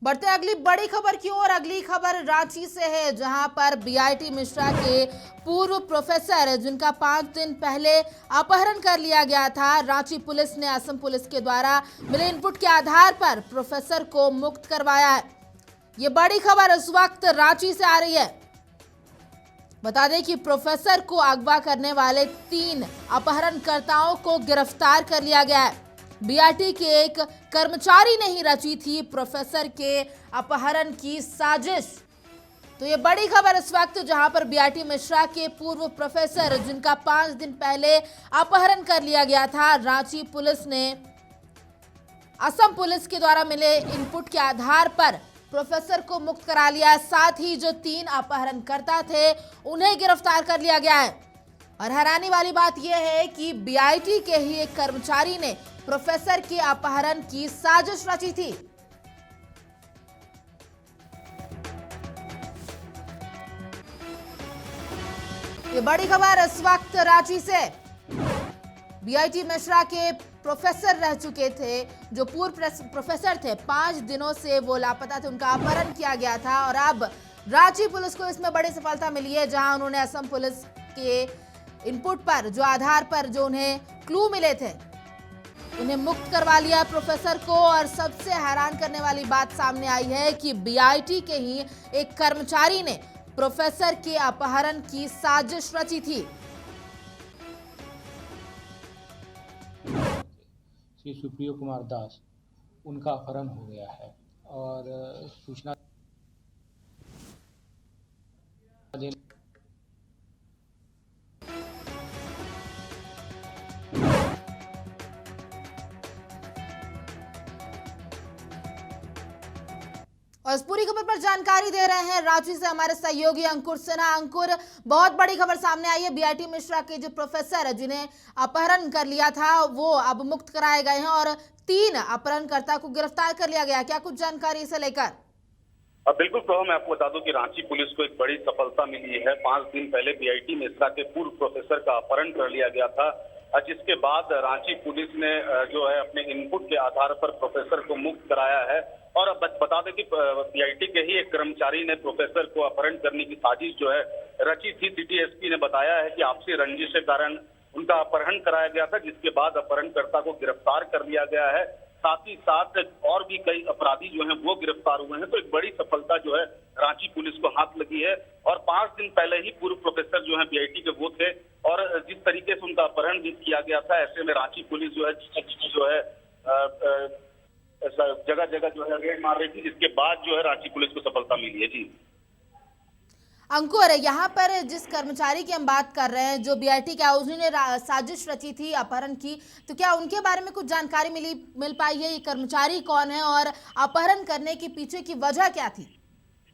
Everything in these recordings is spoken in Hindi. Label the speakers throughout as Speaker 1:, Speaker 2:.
Speaker 1: बढ़ते अगली बड़ी खबर की ओर। अगली खबर रांची से है, जहां पर बीआईटी मिश्रा के पूर्व प्रोफेसर जिनका 5 दिन पहले अपहरण कर लिया गया था, रांची पुलिस ने असम पुलिस के द्वारा मिले इनपुट के आधार पर प्रोफेसर को मुक्त करवाया है। ये बड़ी खबर इस वक्त रांची से आ रही है। बता दें कि प्रोफेसर को अगवा करने वाले 3 अपहरणकर्ताओं को गिरफ्तार कर लिया गया है। बीआईटी के एक कर्मचारी ने ही रची थी प्रोफेसर के अपहरण की साजिश। तो ये बड़ी खबर इस वक्त, जहां पर बीआईटी मिश्रा के पूर्व प्रोफेसर जिनका 5 दिन पहले अपहरण कर लिया गया था, रांची पुलिस ने असम पुलिस के द्वारा मिले इनपुट के आधार पर प्रोफेसर को मुक्त करा लिया। साथ ही जो 3 अपहरणकर्ता थे उन्हें गिरफ्तार कर लिया गया है। और हैरानी वाली बात यह है कि बीआईटी के ही एक कर्मचारी ने प्रोफेसर के अपहरण की साजिश रची थी। ये बड़ी खबर इस वक्त रांची से। बीआईटी मिश्रा के प्रोफेसर रह चुके थे, जो पूर्व प्रोफेसर थे, 5 दिनों से वो लापता थे, उनका अपहरण किया गया था। और अब रांची पुलिस को इसमें बड़ी सफलता मिली है, जहां उन्होंने असम पुलिस के इनपुट पर, जो आधार पर जो उन्हें क्लू मिले थे, उन्हें मुक्त करवा लिया प्रोफेसर को। और सबसे हैरान करने वाली बात सामने आई है कि बीआईटी के ही एक कर्मचारी ने प्रोफेसर के अपहरण की साजिश रची थी।
Speaker 2: श्री सुप्रियो कुमार दास, उनका अपहरण हो गया है और सूचना
Speaker 1: और इस पूरी खबर पर जानकारी दे रहे हैं रांची से हमारे सहयोगी अंकुर सिन्हा। अंकुर, बहुत बड़ी खबर सामने आई है। बीआईटी मिश्रा के जो प्रोफेसर है जिन्हें अपहरण कर लिया था, वो अब मुक्त कराए गए हैं और 3 अपहरणकर्ता को गिरफ्तार कर लिया गया। क्या कुछ जानकारी इसे लेकर?
Speaker 3: बिल्कुल प्रभा, मैं आपको बता दूं कि रांची पुलिस को एक बड़ी सफलता मिली है। 5 दिन पहले बीआईटी मिश्रा के पूर्व प्रोफेसर का अपहरण कर लिया गया था, जिसके बाद रांची पुलिस ने जो है अपने इनपुट के आधार पर प्रोफेसर को मुक्त कराया है। और अब बता दें कि बीआईटी के ही एक कर्मचारी ने प्रोफेसर को अपहरण करने की साजिश जो है रची थी। सिटी एसपी ने बताया है कि आपसी रंजिश के कारण उनका अपहरण कराया गया था, जिसके बाद अपहरणकर्ता को गिरफ्तार कर लिया गया है। साथ ही साथ और भी कई अपराधी जो हैं वो गिरफ्तार हुए हैं। तो एक बड़ी सफलता जो है रांची पुलिस को हाथ लगी है। और 5 दिन पहले ही पूर्व प्रोफेसर जो है बीआईटी के वो थे, और जिस तरीके से उनका अपहरण भी किया गया था, ऐसे में रांची पुलिस जो है जगह जगह जो है रेड मार रही थी, जिसके बाद जो है रांची पुलिस को सफलता मिली है। जी
Speaker 1: अंकुर, यहाँ पर जिस कर्मचारी की हम बात कर रहे हैं, जो बीआईटी का, उन्होंने साजिश रची थी अपहरण की, तो क्या उनके बारे में कुछ जानकारी मिल पाई है? ये कर्मचारी कौन है और अपहरण करने के पीछे की वजह क्या थी?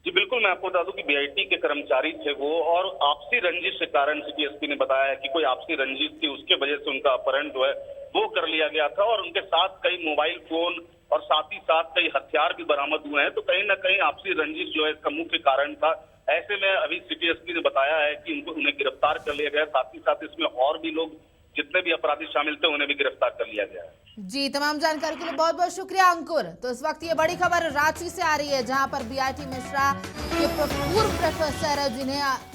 Speaker 3: जी बिल्कुल, मैं आपको बता दूं कि बीआईटी के कर्मचारी थे वो, और आपसी रंजिश के कारण सिटी एसपी ने बताया है कि कोई आपसी रंजिश थी, उसके वजह से उनका अपहरण जो है वो कर लिया गया था। और उनके साथ कई मोबाइल फोन और साथ ही साथ कई हथियार भी बरामद हुए हैं। तो कहीं ना कहीं आपसी रंजिश जो है इसका मुख्य कारण था। ऐसे में अभी सिटी एसपी ने बताया है कि उन्हें गिरफ्तार कर लिया गया। साथ ही साथ इसमें और भी लोग, जितने भी अपराधी शामिल थे, उन्हें भी गिरफ्तार कर लिया गया है।
Speaker 1: जी, तमाम जानकारी के लिए बहुत बहुत शुक्रिया अंकुर। तो इस वक्त ये बड़ी खबर रांची से आ रही है, जहां पर बीआईटी मिश्रा के पूर्व प्रोफेसर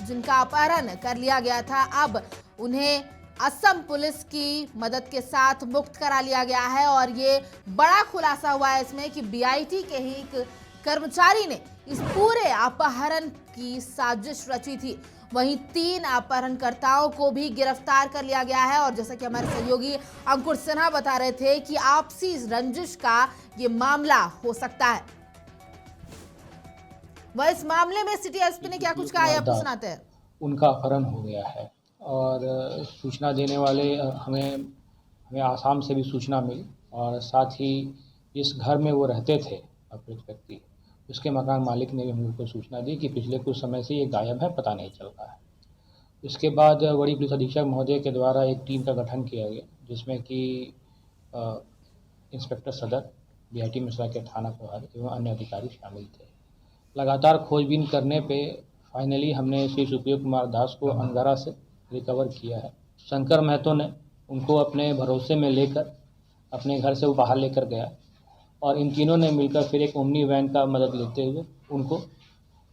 Speaker 1: जिनका अपहरण कर लिया गया था, अब उन्हें असम पुलिस की मदद के साथ मुक्त करा लिया गया है। और ये बड़ा खुलासा हुआ है इसमें कि बीआईटी के ही एक कर्मचारी ने इस पूरे अपहरण की साजिश रची थी। वहीं 3 अपहरणकर्ताओं को भी गिरफ्तार कर लिया गया है। और जैसा कि हमारे सहयोगी अंकुर सिन्हा बता रहे थे कि आपसी रंजिश का ये मामला हो सकता है। वह इस मामले में सिटी एसपी ने क्या कुछ कहा है, आपको सुनाते हैं।
Speaker 2: उनका अपहरण हो गया है और सूचना देने वाले हमें आसाम से भी सूचना मिली, और साथ ही इस घर में वो रहते थे अपराधित व्यक्ति, उसके मकान मालिक ने भी हम लोग को सूचना दी कि पिछले कुछ समय से ये गायब है, पता नहीं चल रहा है। उसके बाद बड़ी पुलिस अधीक्षक महोदय के द्वारा एक टीम का गठन किया गया, जिसमें कि इंस्पेक्टर सदर, बीआईटी मिश्रा के थाना प्रभारी एवं अन्य अधिकारी शामिल थे। लगातार खोजबीन करने पे फाइनली हमने श्री सुप्रियो कुमार दास को अंगारा से रिकवर किया है। शंकर महतो ने उनको अपने भरोसे में लेकर अपने घर से वो बाहर लेकर गया और इन तीनों ने मिलकर फिर एक ओमनी वैन का मदद लेते हुए उनका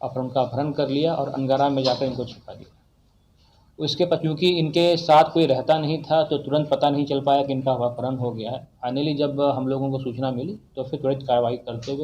Speaker 2: अपहरण कर लिया और अंगारा में जाकर इनको छुपा दिया। उसके बाद क्योंकि इनके साथ कोई रहता नहीं था तो तुरंत पता नहीं चल पाया कि इनका अपहरण हो गया है। फाइनली जब हम लोगों को सूचना मिली तो फिर त्वरित कार्रवाई करते हुए